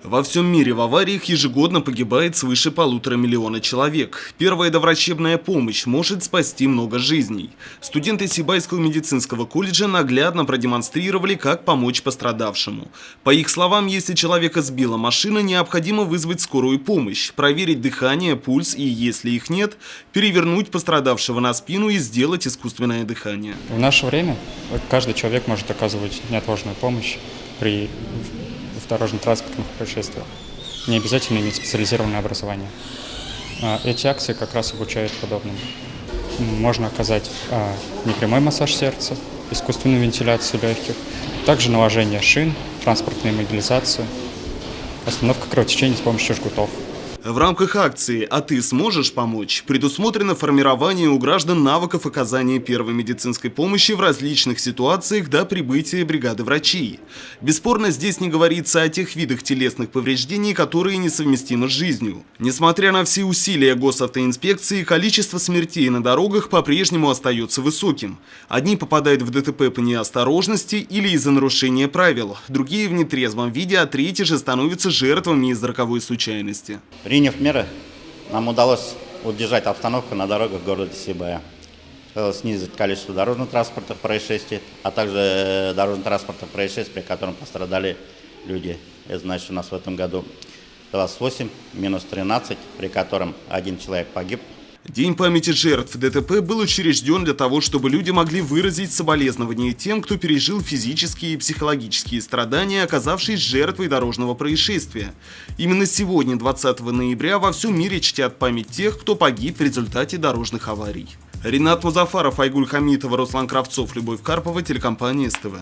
Во всем мире в авариях ежегодно погибает свыше 1,5 миллиона человек. Первая доврачебная помощь может спасти много жизней. Студенты Сибайского медицинского колледжа наглядно продемонстрировали, как помочь пострадавшему. По их словам, если человека сбила машина, необходимо вызвать скорую помощь, проверить дыхание, пульс и, если их нет, перевернуть пострадавшего на спину и сделать искусственное дыхание. В наше время каждый человек может оказывать неотложную помощь при дорожно-транспортных происшествиях. Не обязательно иметь специализированное образование. Эти акции как раз обучают подобному. Можно оказать непрямой массаж сердца, искусственную вентиляцию легких, также наложение шин, транспортную иммобилизацию, остановка кровотечения с помощью жгутов. В рамках акции «А ты сможешь помочь» предусмотрено формирование у граждан навыков оказания первой медицинской помощи в различных ситуациях до прибытия бригады врачей. Бесспорно, здесь не говорится о тех видах телесных повреждений, которые несовместимы с жизнью. Несмотря на все усилия госавтоинспекции, количество смертей на дорогах по-прежнему остается высоким. Одни попадают в ДТП по неосторожности или из-за нарушения правил, другие в нетрезвом виде, а третьи же становятся жертвами из-за роковой случайности. Приняв меры, нам удалось удержать обстановку на дорогах города Сибая, снизить количество дорожно-транспортных происшествий, а также дорожно-транспортных происшествий, при котором пострадали люди. Это значит, у нас в этом году 28, минус 13, при котором один человек погиб. День памяти жертв ДТП был учрежден для того, чтобы люди могли выразить соболезнования тем, кто пережил физические и психологические страдания, оказавшись жертвой дорожного происшествия. Именно сегодня, 20 ноября, во всем мире чтят память тех, кто погиб в результате дорожных аварий. Ринат Музафаров, Айгуль Хамитова, Руслан Кравцов, Любовь Карпова, телекомпания СТВ.